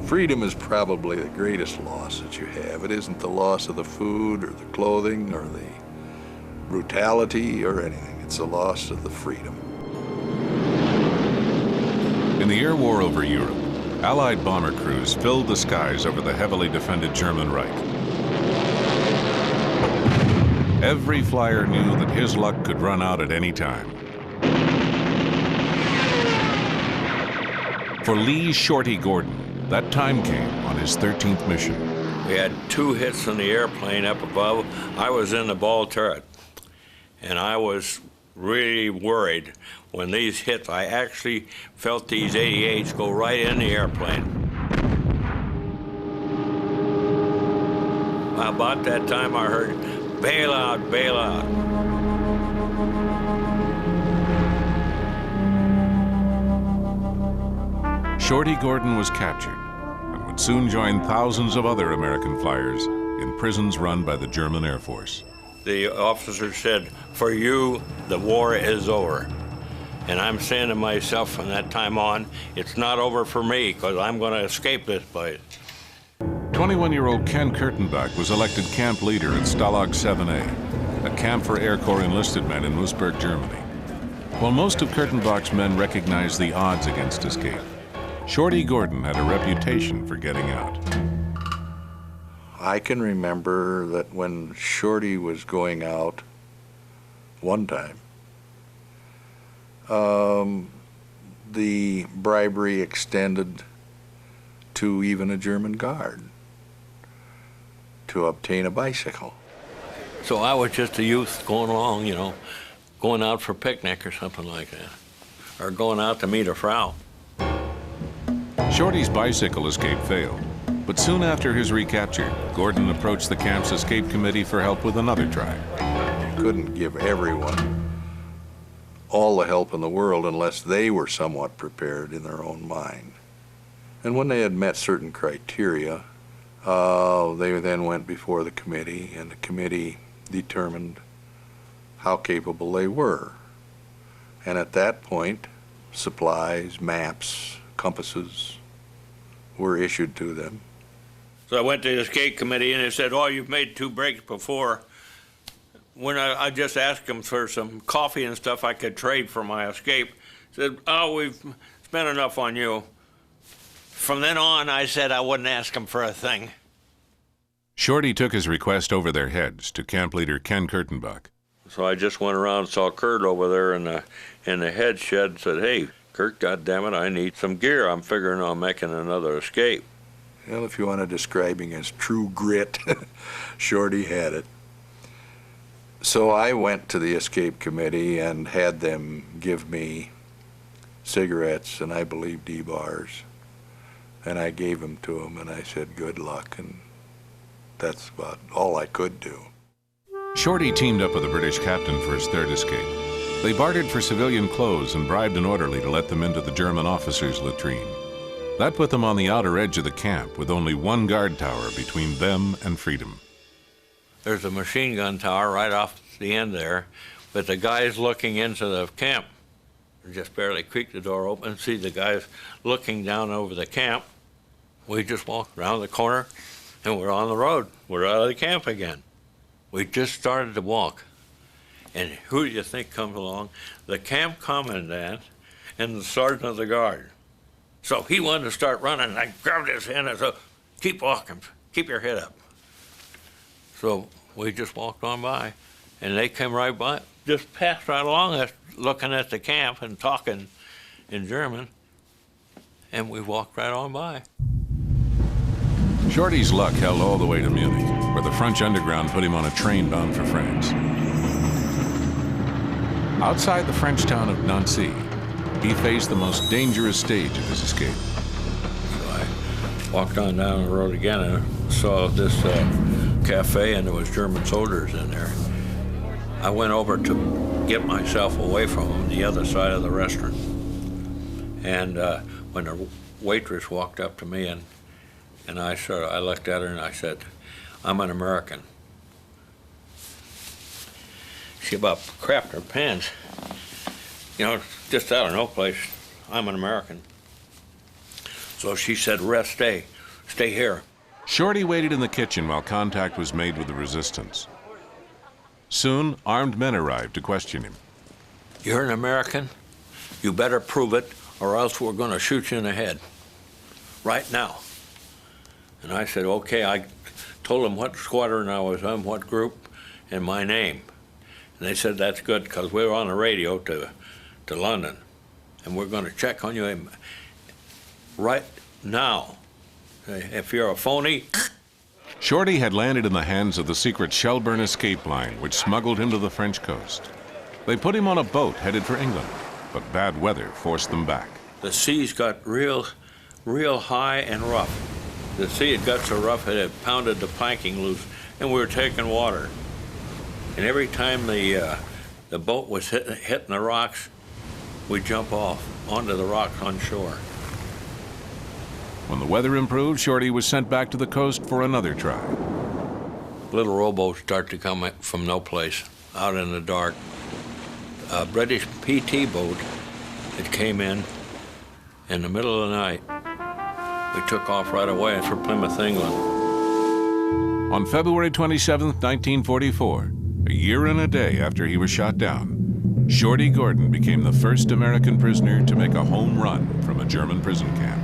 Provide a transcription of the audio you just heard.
Freedom is probably the greatest loss that you have. It isn't the loss of the food or the clothing or the brutality or anything. It's the loss of the freedom. In the air war over Europe, Allied bomber crews filled the skies over the heavily defended German Reich. Every flyer knew that his luck could run out at any time. For Lee's Shorty Gordon, that time came on his 13th mission. We had 2 hits in the airplane up above. I was in the ball turret, and I was really worried when these hit. I actually felt these 88s go right in the airplane. About that time I heard, bail out, bail out. Shorty Gordon was captured and would soon join thousands of other American flyers in prisons run by the German Air Force. The officer said, for you, the war is over. And I'm saying to myself from that time on, it's not over for me, because I'm going to escape this place. 21-year-old Ken Kurtenbach was elected camp leader at Stalag 7A, a camp for Air Corps enlisted men in Moosburg, Germany. While most of Kurtenbach's men recognized the odds against escape, Shorty Gordon had a reputation for getting out. I can remember that when Shorty was going out one time, the bribery extended to even a German guard to obtain a bicycle. So I was just a youth going along, you know, going out for a picnic or something like that, or going out to meet a frau. Shorty's bicycle escape failed, but soon after his recapture, Gordon approached the camp's escape committee for help with another try. You couldn't give everyone all the help in the world unless they were somewhat prepared in their own mind. And when they had met certain criteria, they then went before the committee, and the committee determined how capable they were. And at that point, supplies, maps, compasses were issued to them. So I went to the escape committee, and they said, oh, you've made 2 breaks before. When I just asked them for some coffee and stuff I could trade for my escape, said, oh, we've spent enough on you. From then on, I said I wouldn't ask them for a thing. Shorty took his request over their heads to camp leader Ken Kurtenbach. So I just went around and saw Kurt over there in the head shed and said, hey, Kurt, goddammit, I need some gear. I'm figuring on making another escape. Well, if you want to describe him as true grit, Shorty had it. So I went to the escape committee and had them give me cigarettes and I believe D-bars. And I gave them to him and I said, good luck, and that's about all I could do. Shorty teamed up with a British captain for his 3rd escape. They bartered for civilian clothes and bribed an orderly to let them into the German officer's latrine. That put them on the outer edge of the camp with only 1 guard tower between them and freedom. There's a machine gun tower right off the end there, but the guys looking into the camp, just barely creak the door open and see the guys looking down over the camp. We just walked around the corner and we're on the road. We're out of the camp again. We just started to walk. And who do you think comes along? The camp commandant and the sergeant of the guard. So he wanted to start running, and I grabbed his hand and said, keep walking, keep your head up. So we just walked on by, and they came right by, just passed right along us, looking at the camp and talking in German, and we walked right on by. Shorty's luck held all the way to Munich, where the French underground put him on a train bound for France. Outside the French town of Nancy, he faced the most dangerous stage of his escape. So I walked on down the road again and saw this cafe, and there was German soldiers in there. I went over to get myself away from them, the other side of the restaurant. And when the waitress walked up to me, and I looked at her and I said, I'm an American. She about crapped her pants. You know, just out of no place, I'm an American. So she said, rest, stay here. Shorty waited in the kitchen while contact was made with the resistance. Soon, armed men arrived to question him. You're an American? You better prove it, or else we're going to shoot you in the head. Right now. And I said, okay. I told them what squadron I was on, what group, and my name. And they said, that's good, because we were on the radio to London. And we're going to check on you right now. If you're a phony. Shorty had landed in the hands of the secret Shelburne escape line, which smuggled him to the French coast. They put him on a boat headed for England, but bad weather forced them back. The seas got real high and rough. The sea had got so rough it had pounded the planking loose, and we were taking water. And every time the boat was hitting the rocks, we'd jump off onto the rocks on shore. When the weather improved, Shorty was sent back to the coast for another try. Little rowboats start to come from no place, out in the dark. A British PT boat that came in the middle of the night. We took off right away for Plymouth, England. On February 27, 1944, a year and a day after he was shot down, Shorty Gordon became the first American prisoner to make a home run from a German prison camp.